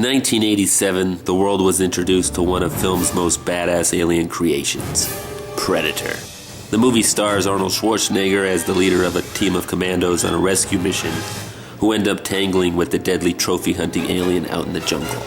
In 1987, the world was introduced to one of film's most badass alien creations, Predator. The movie stars Arnold Schwarzenegger as the leader of a team of commandos on a rescue mission who end up tangling with the deadly trophy-hunting alien out in the jungle.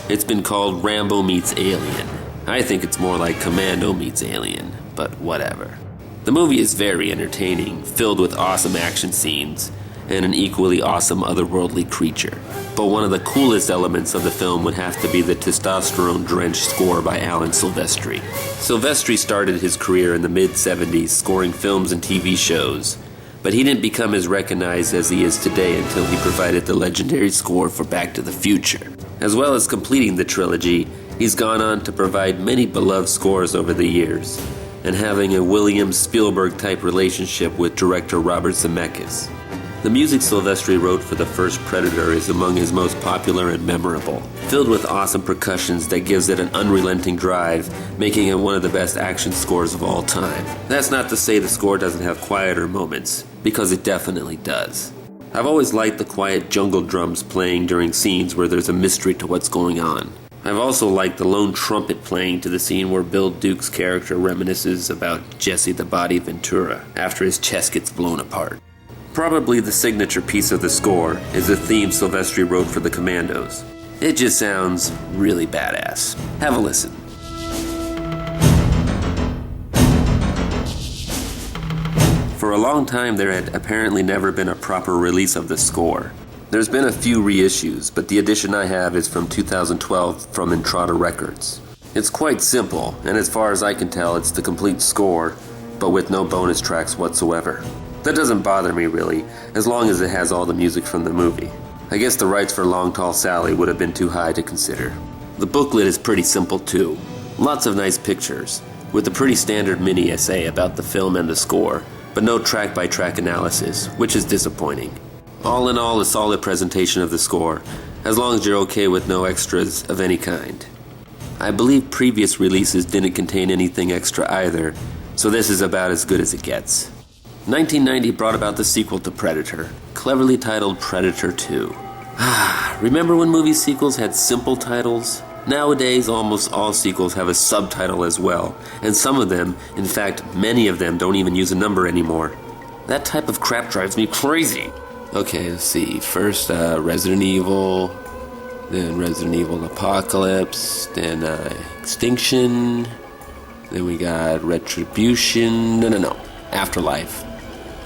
It's been called Rambo meets Alien. I think it's more like Commando meets Alien, but whatever. The movie is very entertaining, filled with awesome action scenes, and an equally awesome otherworldly creature. But one of the coolest elements of the film would have to be the testosterone-drenched score by Alan Silvestri. Silvestri started his career in the mid-70s scoring films and TV shows, but he didn't become as recognized as he is today until he provided the legendary score for Back to the Future. As well as completing the trilogy, he's gone on to provide many beloved scores over the years, and having a William Spielberg-type relationship with director Robert Zemeckis. The music Silvestri wrote for the first Predator is among his most popular and memorable, filled with awesome percussions that gives it an unrelenting drive, making it one of the best action scores of all time. That's not to say the score doesn't have quieter moments, because it definitely does. I've always liked the quiet jungle drums playing during scenes where there's a mystery to what's going on. I've also liked the lone trumpet playing to the scene where Bill Duke's character reminisces about Jesse the Body Ventura after his chest gets blown apart. Probably the signature piece of the score is the theme Silvestri wrote for the Commandos. It just sounds really badass. Have a listen. For a long time there had apparently never been a proper release of the score. There's been a few reissues, but the edition I have is from 2012 from Entrada Records. It's quite simple, and as far as I can tell, it's the complete score, but with no bonus tracks whatsoever. That doesn't bother me really, as long as it has all the music from the movie. I guess the rights for Long Tall Sally would have been too high to consider. The booklet is pretty simple too. Lots of nice pictures, with a pretty standard mini essay about the film and the score, but no track-by-track analysis, which is disappointing. All in all, a solid presentation of the score, as long as you're okay with no extras of any kind. I believe previous releases didn't contain anything extra either, so this is about as good as it gets. 1990 brought about the sequel to Predator, cleverly titled Predator 2. Remember when movie sequels had simple titles? Nowadays, almost all sequels have a subtitle as well, and some of them, in fact, many of them don't even use a number anymore. That type of crap drives me crazy. Okay, let's see. First, Resident Evil, then Resident Evil Apocalypse, then Extinction, then we got Retribution, Afterlife.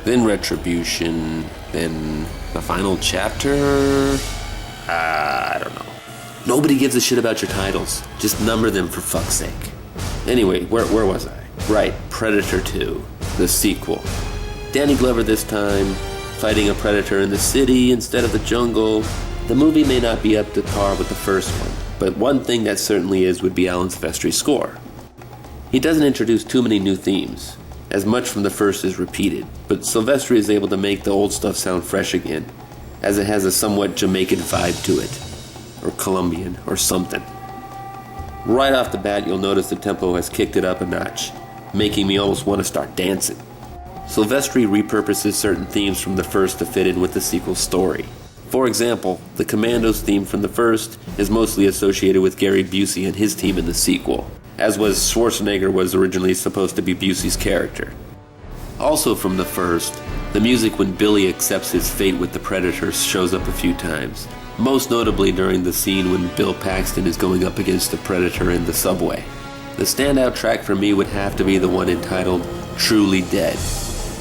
Then Retribution, then the final chapter? I don't know. Nobody gives a shit about your titles. Just number them for fuck's sake. Anyway, where was I? Right, Predator 2, the sequel. Danny Glover this time, fighting a predator in the city instead of the jungle. The movie may not be up to par with the first one, but one thing that certainly is would be Alan Silvestri's score. He doesn't introduce too many new themes, as much from the first is repeated, but Silvestri is able to make the old stuff sound fresh again, as it has a somewhat Jamaican vibe to it, or Colombian, or something. Right off the bat, you'll notice the tempo has kicked it up a notch, making me almost want to start dancing. Silvestri repurposes certain themes from the first to fit in with the sequel's story. For example, the Commandos theme from the first is mostly associated with Gary Busey and his team in the sequel, as was Schwarzenegger was originally supposed to be Busey's character. Also from the first, the music when Billy accepts his fate with the Predators shows up a few times, most notably during the scene when Bill Paxton is going up against the Predator in the subway. The standout track for me would have to be the one entitled Truly Dead.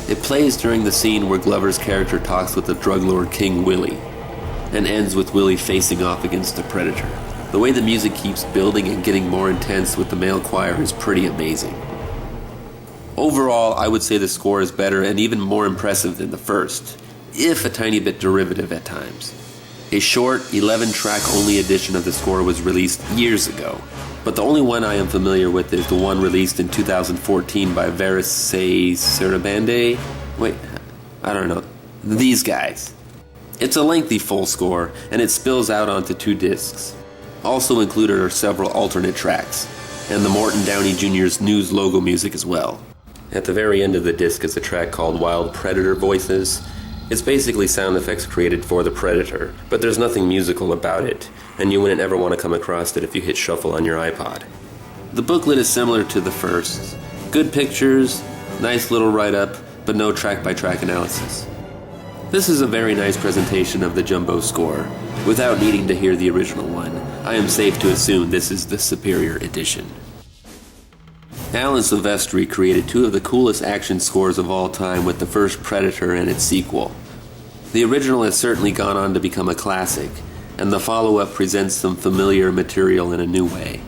It plays during the scene where Glover's character talks with the drug lord King Willie, and ends with Willie facing off against the Predator. The way the music keeps building and getting more intense with the male choir is pretty amazing. Overall, I would say the score is better and even more impressive than the first, if a tiny bit derivative at times. A short, 11-track only edition of the score was released years ago, but the only one I am familiar with is the one released in 2014 by Verise Sarabande. Wait, I don't know. These guys. It's a lengthy full score, and it spills out onto 2 discs. Also included are several alternate tracks, and the Morton Downey Jr.'s News logo music as well. At the very end of the disc is a track called Wild Predator Voices. It's basically sound effects created for the Predator, but there's nothing musical about it, and you wouldn't ever want to come across it if you hit shuffle on your iPod. The booklet is similar to the first. Good pictures, nice little write-up, but no track-by-track analysis. This is a very nice presentation of the Jumbo score. Without needing to hear the original one, I am safe to assume this is the superior edition. Alan Silvestri created two of the coolest action scores of all time with the first Predator and its sequel. The original has certainly gone on to become a classic, and the follow-up presents some familiar material in a new way.